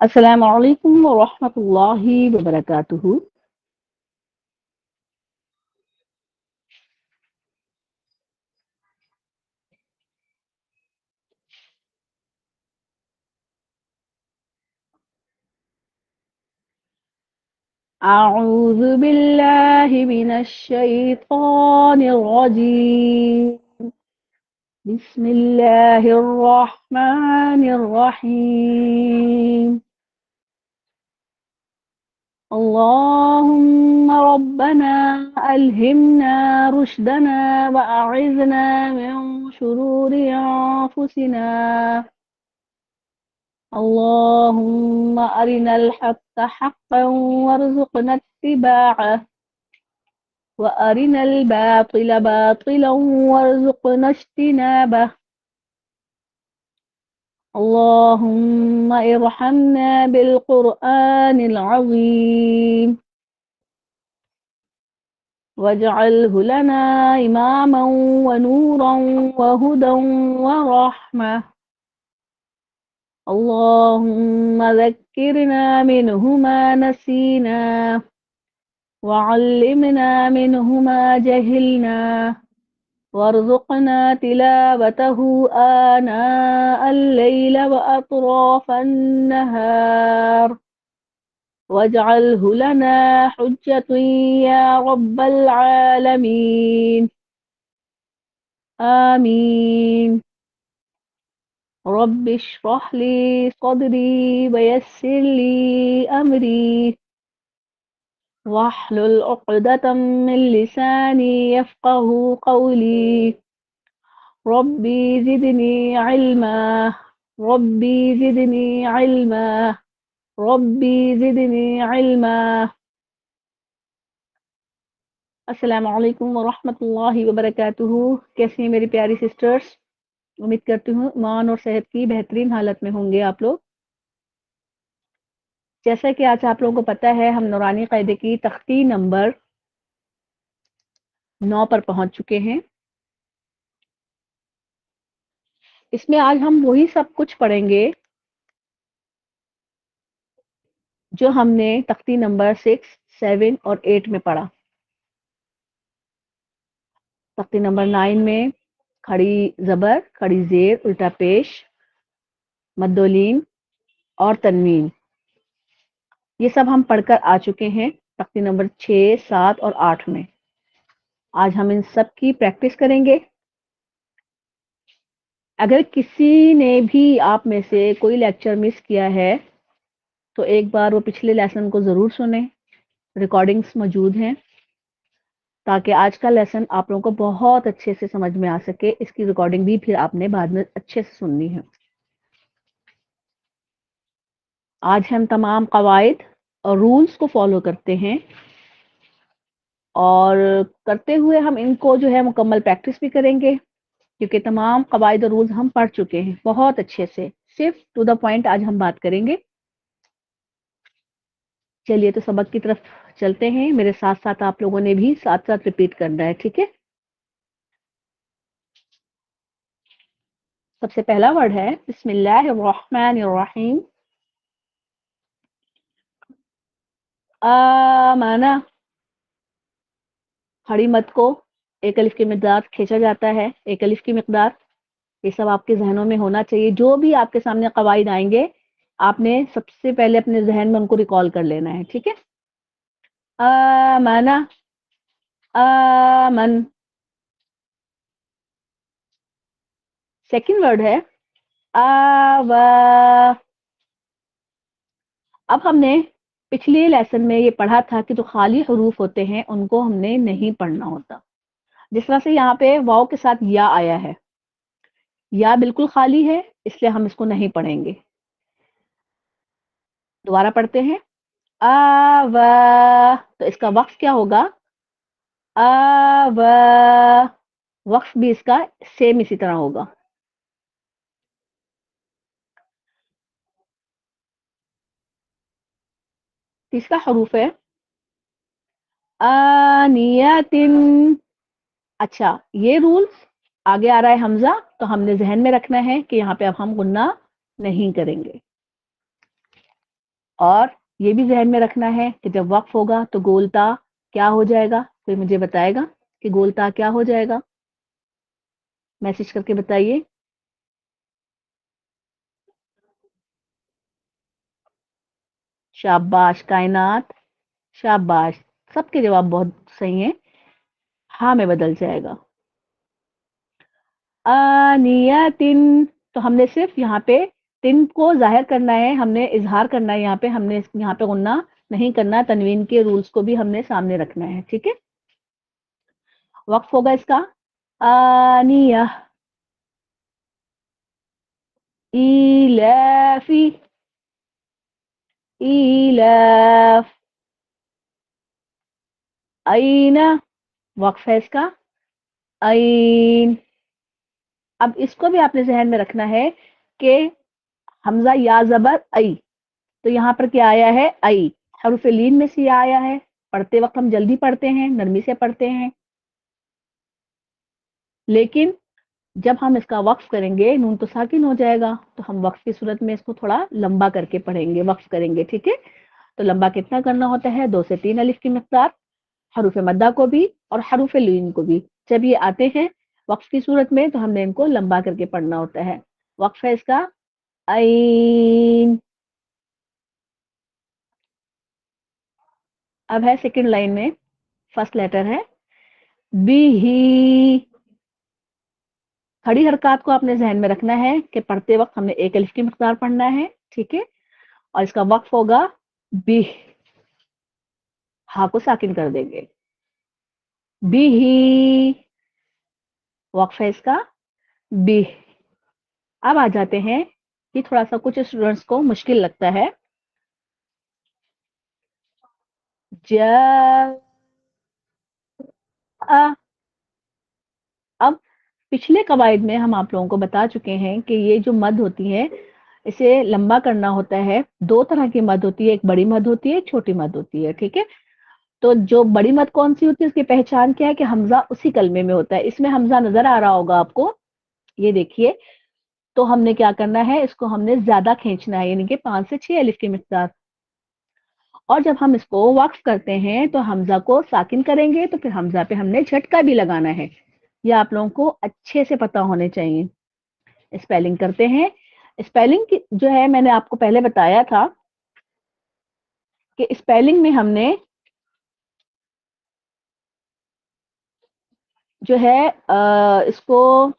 السلام علیکم ورحمۃ اللہ وبرکاتہ. اعوذ باللہ من الشیطان الرجیم. بسم اللہ الرحمن الرحیم. اللهم ربنا ألهمنا رشدنا وأعذنا من شرور أنفسنا. اللهم أرنا الحق حقا وارزقنا اتباعه وأرنا الباطل باطلا وارزقنا اجتنابه. اللهم ارحمنا بالقرآن العظيم واجعله لنا إماما ونورا وهدى ورحمة. اللهم ذكرنا منه ما نسينا وعلمنا منه ما جهلنا وارزقنا تلاوته آناء الليل وأطراف النهار واجعله لنا حجة يا رب العالمين. آمين. رب اشرح لي صدري ويسر لي أمري واحلل عقدة من لساني يفقه قولي. ربي زدني علما ربي زدني علما ربي زدني علما. السلام علیکم ورحمۃ اللہ وبرکاتہ. کیسی ہیں میری پیاری سسٹرز؟ امید کرتی ہوں ایمان اور صحت کی بہترین حالت میں ہوں گے آپ لوگ. جیسا کہ آج آپ لوگوں کو پتہ ہے ہم نورانی قاعدے کی تختی نمبر 9 پر پہنچ چکے ہیں. اس میں آج ہم وہی سب کچھ پڑھیں گے جو ہم نے تختی نمبر 6, 7 اور 8 میں پڑھا. تختی نمبر 9 میں کھڑی زبر، کھڑی زیر، الٹا پیش، مدولین اور تنوین، یہ سب ہم پڑھ کر آ چکے ہیں تختی نمبر 6, 7 اور 8 میں. آج ہم ان سب کی پریکٹس کریں گے. اگر کسی نے بھی آپ میں سے کوئی لیکچر مس کیا ہے تو ایک بار وہ پچھلے لیسن کو ضرور سنیں. ریکارڈنگز موجود ہیں تاکہ آج کا لیسن آپ لوگوں کو بہت اچھے سے سمجھ میں آ سکے. اس کی ریکارڈنگ بھی پھر آپ نے بعد میں اچھے سے سننی ہے. آج ہم تمام قواعد اور رولز کو فالو کرتے ہیں اور کرتے ہوئے ہم ان کو جو ہے مکمل پریکٹس بھی کریں گے کیونکہ تمام قواعد اور رولز ہم پڑھ چکے ہیں بہت اچھے سے. صرف ٹو دا پوائنٹ آج ہم بات کریں گے. چلیے تو سبق کی طرف چلتے ہیں. میرے ساتھ ساتھ آپ لوگوں نے بھی ساتھ ساتھ ریپیٹ کرنا ہے، ٹھیک ہے؟ سب سے پہلا ورڈ ہے بسم اللہ الرحمن الرحیم. آمنا. کھڑی مد کو ایک الف کی مقدار کھینچا جاتا ہے، ایک الف کی مقدار. یہ سب آپ کے ذہنوں میں ہونا چاہیے. جو بھی آپ کے سامنے قواعد آئیں گے آپ نے سب سے پہلے اپنے ذہن میں ان کو ریکال کر لینا ہے، ٹھیک ہے؟ آمنا، آمن. سیکنڈ ورڈ ہے آوا. اب ہم نے پچھلے لیسن میں یہ پڑھا تھا کہ جو خالی حروف ہوتے ہیں ان کو ہم نے نہیں پڑھنا ہوتا. جس طرح سے یہاں پہ واو کے ساتھ یا آیا ہے، یا بالکل خالی ہے اس لیے ہم اس کو نہیں پڑھیں گے. دوبارہ پڑھتے ہیں آوا. تو اس کا وقف کیا ہوگا؟ آوا. وقف بھی اس کا سیم اسی طرح ہوگا. تیسرا حروف ہے آنیاتن. اچھا، یہ رول آگے آ رہا ہے حمزہ تو ہم نے ذہن میں رکھنا ہے کہ یہاں پہ اب ہم غنہ نہیں کریں گے. اور یہ بھی ذہن میں رکھنا ہے کہ جب وقف ہوگا تو گولتا کیا ہو جائے گا؟ کوئی مجھے بتائے گا کہ گولتا کیا ہو جائے گا؟ میسج کر کے بتائیے۔ شاباش کائنات، شاباش، سب کے جواب بہت صحیح ہیں۔ ہاں میں بدل جائے گا۔ آنیتن، تو ہم نے صرف یہاں پہ تن کو ظاہر کرنا ہے، ہم نے اظہار کرنا ہے، یہاں پہ ہم نے یہاں پہ غنہ نہیں کرنا، تنوین کے رولز کو بھی ہم نے سامنے رکھنا ہے، ٹھیک ہے؟ وقف ہوگا اس کا آنیہ، ایلافی، ایلاف، این، وقف ہے اس کا این۔ اب اس کو بھی آپ نے ذہن میں رکھنا ہے کہ حمزہ یا زبر ای، تو یہاں پر کیا آیا ہے؟ ای، حرف لین میں سے یہ آیا ہے، پڑھتے وقت ہم جلدی پڑھتے ہیں، نرمی سے پڑھتے ہیں، لیکن جب ہم اس کا وقف کریں گے نون تو ساکن ہو جائے گا، تو ہم وقف کی صورت میں اس کو تھوڑا لمبا کر کے پڑھیں گے، وقف کریں گے، ٹھیک ہے؟ تو لمبا کتنا کرنا ہوتا ہے؟ 2 سے 3 الف کی مقدار، حروف مدہ کو بھی اور حروف لین کو بھی۔ جب یہ آتے ہیں وقف کی صورت میں تو ہم نے ان کو لمبا کر کے پڑھنا ہوتا ہے۔ وقف ہے اس کا عین۔ اب ہے سیکنڈ لائن میں، فرسٹ لیٹر ہے بی ہی۔ کھڑی حرکات کو آپ نے ذہن میں رکھنا ہے کہ پڑھتے وقت ہم نے 1 الف کی مقدار پڑھنا ہے، ٹھیک ہے؟ اور اس کا وقف ہوگا بہ، ہا کو ساکن کر دیں گے، بہ ہی، وقف ہے اس کا بہ۔ اب آ جاتے ہیں، یہ تھوڑا سا کچھ اسٹوڈنٹس کو مشکل لگتا ہے، جا، اب پچھلے قواعد میں ہم آپ لوگوں کو بتا چکے ہیں کہ یہ جو مد ہوتی ہے اسے لمبا کرنا ہوتا ہے، 2 طرح کی مد ہوتی ہے، ایک بڑی مد ہوتی ہے، ایک چھوٹی مد ہوتی ہے، ٹھیک ہے؟ تو جو بڑی مد کون سی ہوتی ہے اس کی پہچان کیا ہے کہ حمزہ اسی کلمے میں ہوتا ہے، اس میں حمزہ نظر آ رہا ہوگا آپ کو، یہ دیکھیے، تو ہم نے کیا کرنا ہے، اس کو ہم نے زیادہ کھینچنا ہے، یعنی کہ 5 سے 6 الف کی مقدار، اور جب ہم اس کو وقف کرتے ہیں تو حمزہ کو ساکن کریں گے تو پھر حمزہ پہ ہم نے جھٹکا بھی لگانا ہے، یہ آپ لوگوں کو اچھے سے پتا ہونے چاہیے۔ اسپیلنگ کرتے ہیں، اسپیلنگ جو ہے میں نے آپ کو پہلے بتایا تھا کہ اسپیلنگ میں ہم نے جو ہے اس کو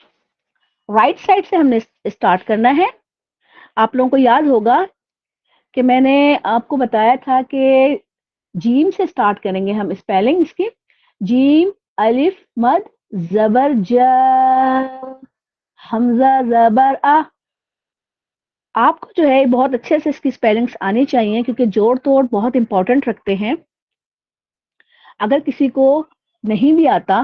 رائٹ سائڈ سے ہم نے اسٹارٹ کرنا ہے۔ آپ لوگوں کو یاد ہوگا کہ میں نے آپ کو بتایا تھا کہ جیم سے اسٹارٹ کریں گے ہم اسپیلنگ اس کی، جیم الف مد زبر جا، حمزہ زبر آ۔ آپ کو جو ہے بہت اچھے سے اس کی اسپیلنگس آنی چاہیے کیونکہ جوڑ توڑ بہت امپورٹنٹ رکھتے ہیں۔ اگر کسی کو نہیں بھی آتا،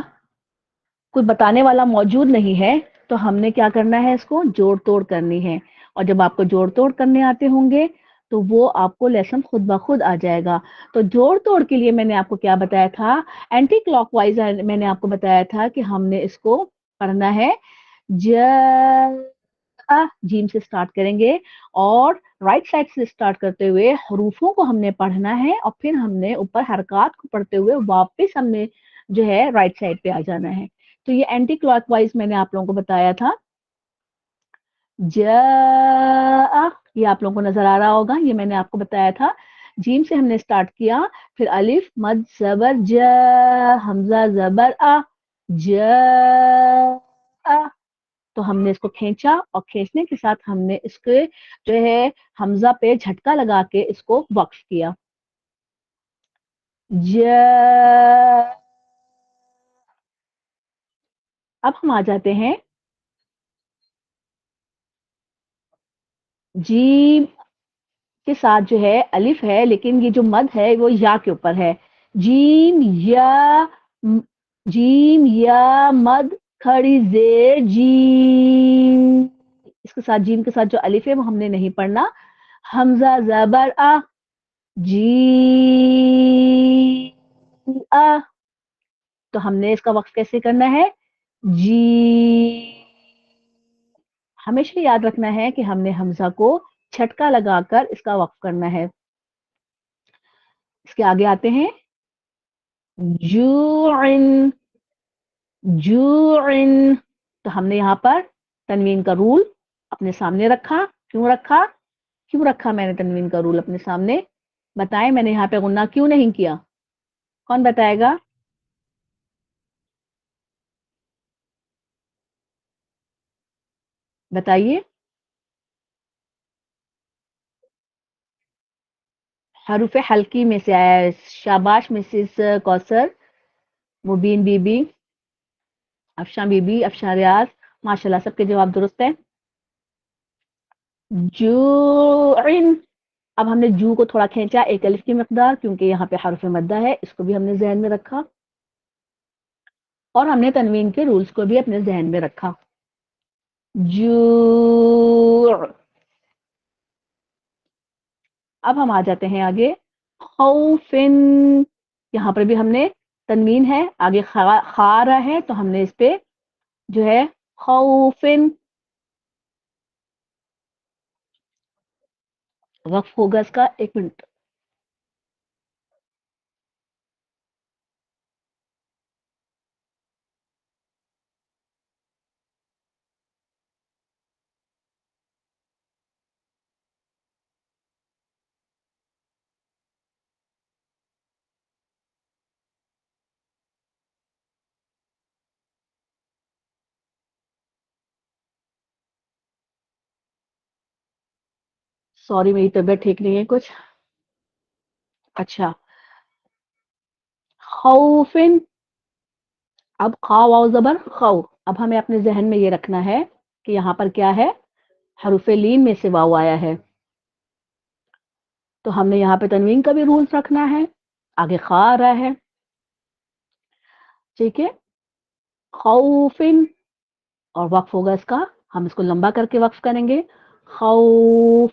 کوئی بتانے والا موجود نہیں ہے، تو ہم نے کیا کرنا ہے، اس کو جوڑ توڑ کرنی ہے، اور جب آپ کو جوڑ توڑ کرنے آتے ہوں گے تو وہ آپ کو لیسن خود بخود آ جائے گا۔ تو جوڑ توڑ کے لیے میں نے آپ کو کیا بتایا تھا، اینٹی کلاک وائز میں نے آپ کو بتایا تھا کہ ہم نے اس کو پڑھنا ہے جیم سے اسٹارٹ کریں گے، اور رائٹ سائڈ سے اسٹارٹ کرتے ہوئے حروفوں کو ہم نے پڑھنا ہے، اور پھر ہم نے اوپر حرکات کو پڑھتے ہوئے واپس ہم نے جو ہے رائٹ سائڈ پہ آ جانا ہے۔ تو یہ اینٹی کلاک وائز میں نے آپ لوگوں کو بتایا تھا، یہ آپ لوگوں کو نظر آ رہا ہوگا، یہ میں نے آپ کو بتایا تھا، جیم سے ہم نے اسٹارٹ کیا، پھر الف مد زبر ج، حمزہ زبر آ، ج، تو ہم نے اس کو کھینچا، اور کھینچنے کے ساتھ ہم نے اس کے جو ہے حمزہ پہ جھٹکا لگا کے اس کو وقف کیا، ج۔ اب ہم آ جاتے ہیں جیم کے ساتھ جو ہے الف ہے، لیکن یہ جو مد ہے وہ یا کے اوپر ہے، جیم یا، جیم یا مد کھڑی زیر جیم، اس کے ساتھ جیم کے ساتھ جو الف ہے وہ ہم نے نہیں پڑھنا، حمزہ زبر آ، جی آ، تو ہم نے اس کا وقف کیسے کرنا ہے، جی۔ ہمیشہ یاد رکھنا ہے کہ ہم نے حمزہ کو چھٹکا لگا کر اس کا وقف کرنا ہے۔ اس کے آگے آتے ہیں جوعن، جوعن، تو ہم نے یہاں پر تنوین کا رول اپنے سامنے رکھا. کیوں رکھا؟ کیوں رکھا میں نے تنوین کا رول اپنے سامنے؟ بتائیں میں نے یہاں پہ غنہ کیوں نہیں کیا؟ کون بتائے گا؟ بتائیے. حروف حلقی میں سے آیا ہے. شاباش Mrs Kausar, Mubeen Bibi, Afshan Bibi, Afshan Riaz, ماشاءاللہ سب کے جواب درست ہیں. جوعن، اب ہم نے جو کو تھوڑا کھینچا ایک الف کی مقدار، کیونکہ یہاں پہ حرف مدہ ہے، اس کو بھی ہم نے ذہن میں رکھا، اور ہم نے تنوین کے رولز کو بھی اپنے ذہن میں رکھا. جوع. اب ہم آ جاتے ہیں آگے خوفن. یہاں پر بھی ہم نے تنوین ہے، آگے خا آ رہا ہے، تو ہم نے اس پہ جو ہے خوفن وقف ہوگا اس کا. ایک منٹ. سوری میری طبیعت ٹھیک نہیں ہے کچھ. اچھا، خوفن. اب خا واو زبر خو. اب ہمیں اپنے ذہن میں یہ رکھنا ہے کہ یہاں پر کیا ہے، حروف لین میں سے واو آیا ہے، تو ہم نے یہاں پہ تنوین کا بھی رولز رکھنا ہے. آگے خا آ رہا ہے، ٹھیک ہے. خوفن، اور وقف ہوگا اس کا، ہم اس کو لمبا کر کے وقف کریں گے. خوف.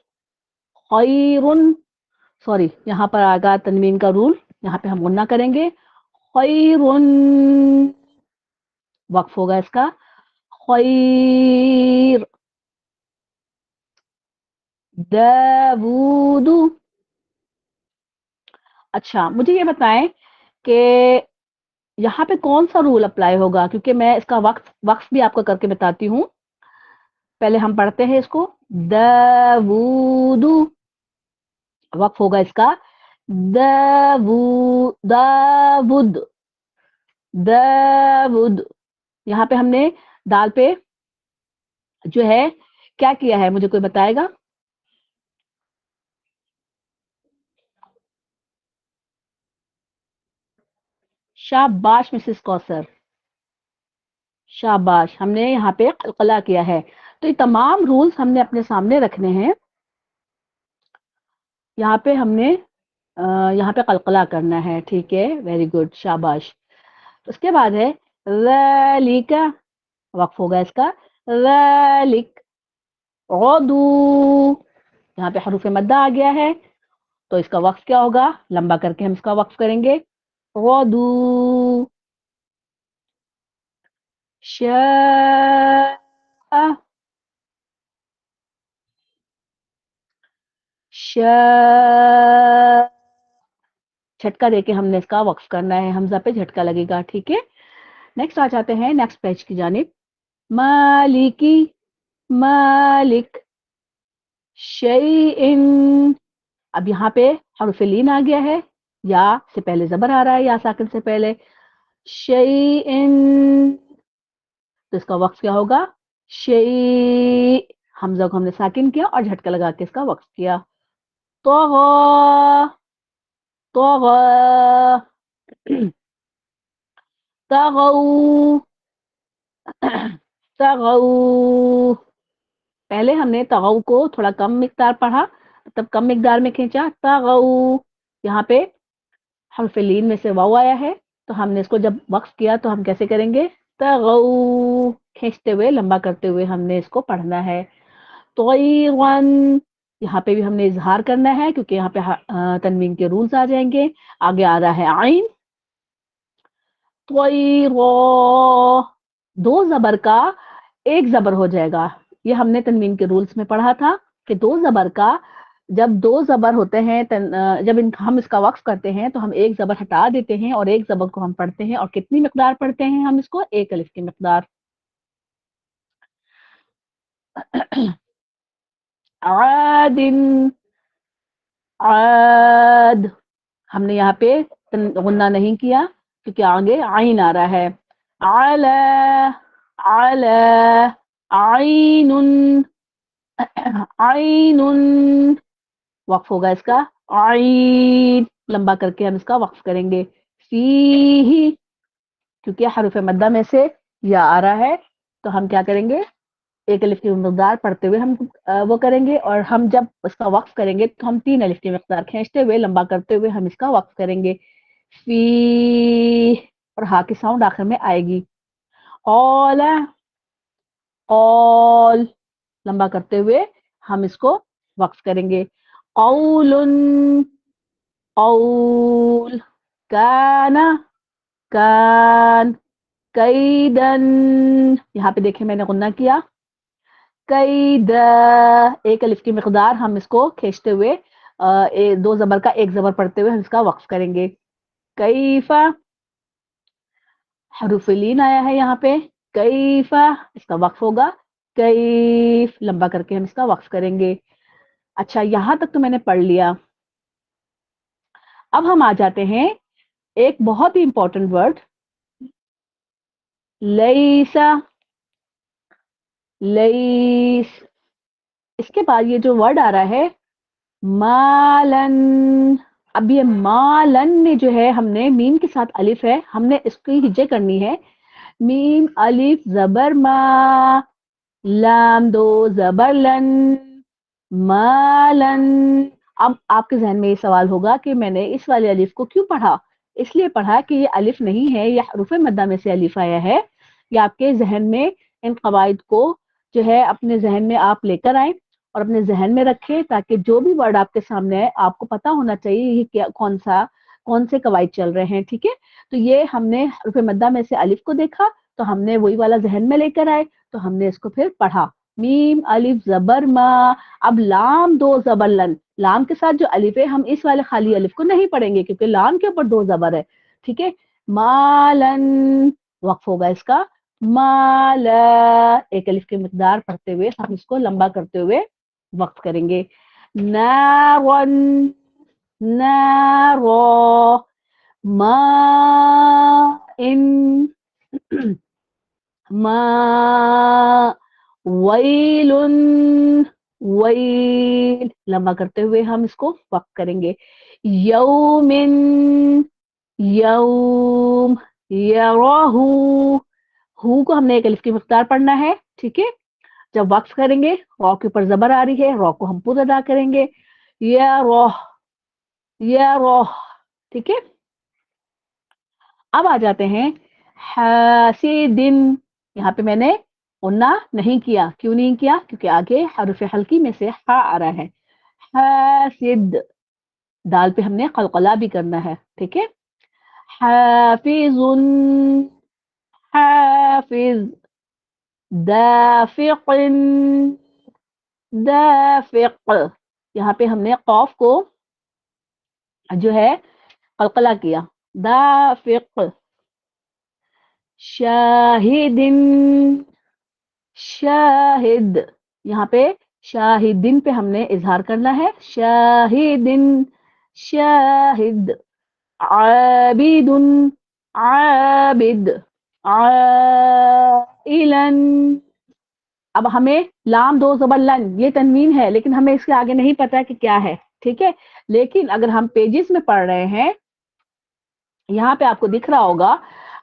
خیرن، سوری یہاں پر آگا تنوین کا رول، یہاں پہ ہم غنہ کریں گے. خیرن، وقف ہوگا اس کا. خیر. داود. اچھا مجھے یہ بتائیں کہ یہاں پہ کون سا رول اپلائی ہوگا، کیونکہ میں اس کا وقف بھی آپ کو کر کے بتاتی ہوں. پہلے ہم پڑھتے ہیں اس کو. داود، وقف ہوگا اس کا. داود. داود. یہاں پہ ہم نے دال پہ جو ہے کیا کیا ہے، مجھے کوئی بتائے گا؟ شاباش مسز کوثر، شاباش. ہم نے یہاں پہ قلقلہ کیا ہے. تو یہ تمام رولز ہم نے اپنے سامنے رکھنے ہیں. یہاں پہ ہم نے یہاں پہ قلقلہ کرنا ہے، ٹھیک ہے. ویری گڈ، شاباش. اس کے بعد ہے ذالک، وقف ہوگا اس کا. ذالک. عدو، یہاں پہ حروف مدہ آ گیا ہے، تو اس کا وقف کیا ہوگا؟ لمبا کر کے ہم اس کا وقف کریں گے. غدو. شاء. شاء. جھٹکا دے کے ہم نے اس کا وقف کرنا ہے، حمزہ پہ جھٹکا لگے گا، ٹھیک ہے. نیکسٹ آ جاتے ہیں نیکسٹ پیج کی جانب. مالکی، مالک. شیئن. اب یہاں پہ حرف لین آ گیا ہے، یا سے پہلے زبر آ رہا ہے، یا ساکن سے پہلے. شیئن، تو اس کا وقف کیا ہوگا؟ شیء. حمزہ کو ہم نے ساکن کیا اور جھٹکا لگا کے اس کا وقف کیا. طغى. طغى. طغوا. طغوا. پہلے ہم نے طغوا کو تھوڑا کم مقدار پڑھا، تب کم مقدار میں کھینچا. طغوا. یہاں پہ حرف لین میں سے واو آیا ہے، تو ہم نے اس کو جب وقف کیا تو ہم کیسے کریں گے؟ طغوا، کھینچتے ہوئے لمبا کرتے ہوئے ہم نے اس کو پڑھنا ہے. طیرن، یہاں پہ بھی ہم نے اظہار کرنا ہے، کیونکہ یہاں پہ تنوین کے رولز آ جائیں گے. آگے آ رہا ہے عین. طیرا، دو زبر کا ایک زبر ہو جائے گا. یہ ہم نے تنوین کے رولز میں پڑھا تھا کہ دو زبر کا جب دو زبر ہوتے ہیں جب ہم اس کا وقف کرتے ہیں تو ہم ایک زبر ہٹا دیتے ہیں اور ایک زبر کو ہم پڑھتے ہیں، اور کتنی مقدار پڑھتے ہیں ہم اس کو؟ ایک الف کی مقدار. عاد، عاد. ہم نے یہاں پہ غنہ نہیں کیا کیونکہ آگے عین آ رہا ہے. علی، علی، عین، عین. وقف ہوگا اس کا عین، لمبا کر کے ہم اس کا وقف کریں گے. فیہ، کیونکہ حروف مدہ میں سے یا آ رہا ہے تو ہم کیا کریں گے؟ ایک الف کی مقدار پڑھتے ہوئے ہم وہ کریں گے، اور ہم جب اس کا وقف کریں گے تو ہم 3 الف کی مقدار کھینچتے ہوئے لمبا کرتے ہوئے ہم اس کا وقف کریں گے. فی، اور ہا کی ساؤنڈ آخر میں آئے گی. قال، قول، لمبا کرتے ہوئے ہم اس کو وقف کریں گے. قول، قول. کان، کان. کیدن، یہاں پہ دیکھیں میں نے غنہ کیا. قید، ایک الف کی مقدار ہم اس کو کھینچتے ہوئے دو زبر کا ایک زبر پڑھتے ہوئے ہم اس کا وقف کریں گے. کیفا، حروف لین آیا ہے یہاں پہ. کیفا، اس کا وقف ہوگا. کیف، لمبا کر کے ہم اس کا وقف کریں گے. اچھا، یہاں تک تو میں نے پڑھ لیا. اب ہم آ جاتے ہیں ایک بہت ہی امپورٹنٹ ورڈ، لیسا، لیس. اس کے بعد یہ جو ورڈ آ رہا ہے مالن. اب یہ مالن میں جو ہے ہم نے میم کے ساتھ الف ہے، ہم نے اس کی ہجے کرنی ہے. میم الف زبر ما، لام دو زبر لن، مالن. اب آپ کے ذہن میں یہ سوال ہوگا کہ میں نے اس والے الف کو کیوں پڑھا؟ اس لیے پڑھا کہ یہ الف نہیں ہے، یہ حروف مدہ میں سے الف آیا ہے. یہ آپ کے ذہن میں ان قواعد کو جو ہے اپنے ذہن میں آپ لے کر آئیں اور اپنے ذہن میں رکھیں، تاکہ جو بھی ورڈ آپ کے سامنے ہے آپ کو پتا ہونا چاہیے یہ کیا کون سے قواعد چل رہے ہیں. ٹھیک ہے، تو یہ ہم نے حروف مدہ میں سے الف کو دیکھا تو ہم نے وہی والا ذہن میں لے کر آئے تو ہم نے اس کو پھر پڑھا. میم الف زبر ما. اب لام دو زبر لن، لام کے ساتھ جو الف ہے ہم اس والے خالی الف کو نہیں پڑھیں گے کیونکہ لام کے اوپر دو زبر ہے. ٹھیک ہے، مالن، وقف ہوگا اس کا. مالا، ایک الف کی مقدار پڑھتے ہوئے ہم اس کو لمبا کرتے ہوئے وقف کریں گے. نارن، نارو. ما ان، ما. ویل، ویل، لمبا کرتے ہوئے ہم اس کو وقف کریں گے. یومن، یوم. یراہو، ہو کو ہم نے ایک الف کی مقدار پڑھنا ہے. ٹھیک ہے، جب وقف کریں گے رو کے اوپر زبر آ رہی ہے، رو کو ہم پورا ادا کریں گے. یا روح، یا روح. ٹھیک ہے، اب آ جاتے ہیں حاسدن. یہاں پہ میں نے غنہ نہیں کیا. کیوں نہیں کیا؟ کیونکہ آگے حرف حلقی میں سے ہا آ رہا ہے. حاسد، دال پہ ہم نے قلقلہ بھی کرنا ہے. ٹھیک ہے، حافظ، حافظ. دافق، دافق. یہاں پہ ہم نے قوف کو جو ہے قلقلہ کیا. دافق. شاہد، شاہد. یہاں پہ شاہدن پہ ہم نے اظہار کرنا ہے. شاہدن، شاہد. عابد، عابد. عائلن. اب ہمیں لام دو زبر لن یہ تنوین ہے لیکن ہمیں اس کے آگے نہیں پتا کہ کیا ہے. ٹھیک ہے، لیکن اگر ہم پیجز میں پڑھ رہے ہیں یہاں پہ آپ کو دکھ رہا ہوگا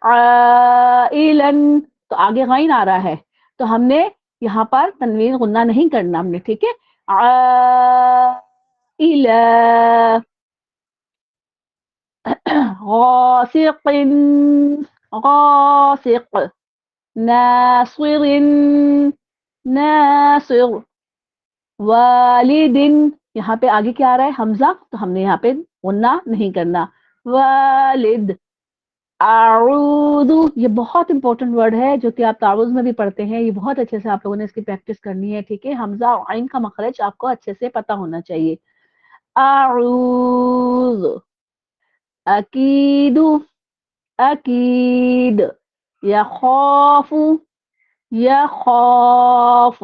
عائلن تو آگے غین آ رہا ہے تو ہم نے یہاں پر تنوین غنہ نہیں کرنا ہم نے. ٹھیک ہے، عائلہ. غاسق، غاسق. ناصر، ناصر. والد، یہاں پہ آگے کیا آ رہا ہے؟ حمزہ، تو ہم نے یہاں پہ غنہ نہیں کرنا. والد. اعوذ، یہ بہت امپورٹنٹ ورڈ ہے جو کہ آپ تعوذ میں بھی پڑھتے ہیں. یہ بہت اچھے سے آپ لوگوں نے اس کی پریکٹس کرنی ہے. ٹھیک ہے، حمزہ اور عین کا مخرج آپ کو اچھے سے پتا ہونا چاہیے. أعوذ أكيد أكيد يخاف يخاف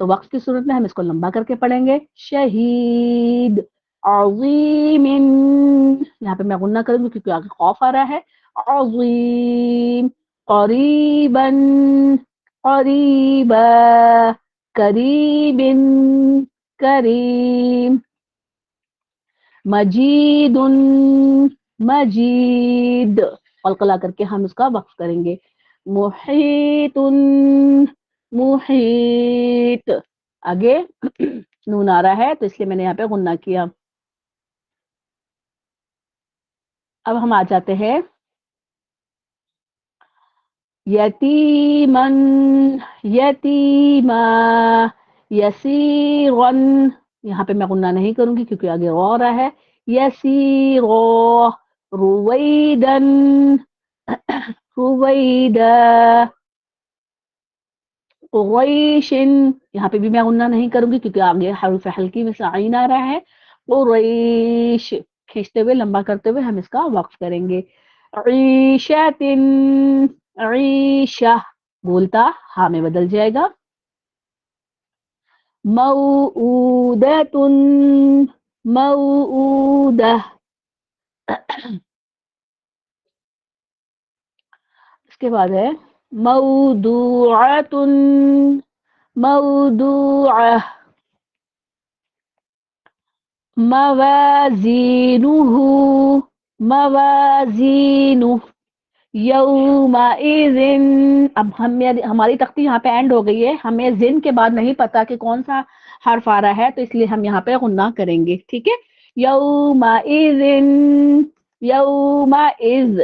تو وقف کی صورت میں ہم اس کو لمبا کر کے پڑھیں گے شہید عظیم، یہاں پہ میں غنہ کروں گی کیونکہ آگے خوف آ رہا ہے، عظیم، قریبا قریبا، قریب کریم، مجید مجید، قلقلہ کر کے ہم اس کا وقف کریں گے، محیط محیط، آگے نون آ رہا ہے تو اس لیے میں نے یہاں پہ غنہ کیا۔ اب ہم آ جاتے ہیں یتیمن یتیما، یسیرن، یہاں پہ میں غنہ نہیں کروں گی کیونکہ آگے غور ہے، یسیرو، رویدن رویدا، قریشن، یہاں پہ بھی میں غنہ نہیں کروں گی کیونکہ آگے حرف حلقی میں سے عین آ رہا ہے، قریش، کھینچتے ہوئے لمبا کرتے ہوئے ہم اس کا وقف کریں گے، عیشتن عیشہ، بولتا ہاں میں بدل جائے گا، موعودۃ موعودہ، اس کے بعد ہے موضوعۃ موضوعہ، موازینہ موازینہ، یومئذ، اب ہماری تختی یہاں پہ اینڈ ہو گئی ہے، ہمیں زن کے بعد نہیں پتا کہ کون سا حرف آ رہا ہے تو اس لیے ہم یہاں پہ غنہ کریں گے، ٹھیک ہے، یومئذ یومئذ،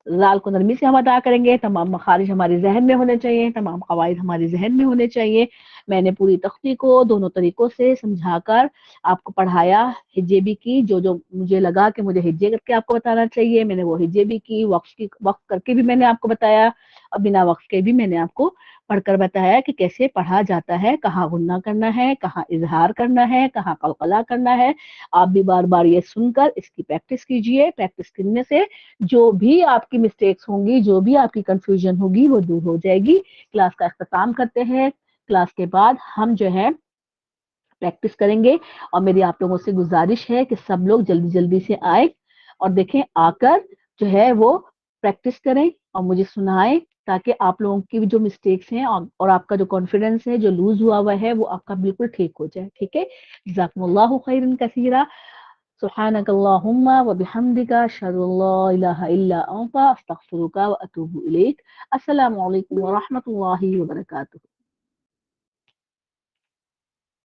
زال کو نرمی سے ہم ادا کریں گے، تمام مخارج ہمارے ذہن میں ہونے چاہیے، تمام قواعد ہمارے ذہن میں ہونے چاہیے۔ میں نے پوری تختی کو دونوں طریقوں سے سمجھا کر آپ کو پڑھایا، ہجے بھی کی، جو جو مجھے لگا کہ مجھے ہجے کر کے آپ کو بتانا چاہیے میں نے وہ ہجے بھی کی، وقف کر کے بھی میں نے آپ کو بتایا، اور بنا وقف کے بھی میں نے آپ کو پڑھ کر بتایا کہ کیسے پڑھا جاتا ہے، کہاں غنہ کرنا ہے، کہاں اظہار کرنا ہے، کہاں قلقلہ کرنا ہے۔ آپ بھی بار بار یہ سن کر اس کی پریکٹس کیجئے، پریکٹس کرنے سے جو بھی آپ کی مسٹیکس ہوں گی، جو بھی آپ کی کنفیوژن ہوگی وہ دور ہو جائے گی۔ کلاس کا اختتام کرتے ہیں، کلاس کے بعد ہم جو ہے پریکٹس کریں گے، اور میری آپ لوگوں سے گزارش ہے کہ سب لوگ جلدی جلدی سے آئے اور دیکھیں، آ کر جو ہے وہ پریکٹس کریں اور مجھے سنائیں تاکہ آپ لوگوں کی بھی جو مسٹیکس ہیں اور آپ کا جو کانفیڈنس ہے جو لوز ہوا ہے وہ آپ کا بالکل ٹھیک ہو جائے، ٹھیک ہے، جزاکم اللہ خیرا کثیرا، سبحانک اللہم وبحمدک، اشہد ان لا الہ الا انت، استغفرک واتوب الیک۔ السلام علیکم ورحمۃ اللہ وبرکاتہ۔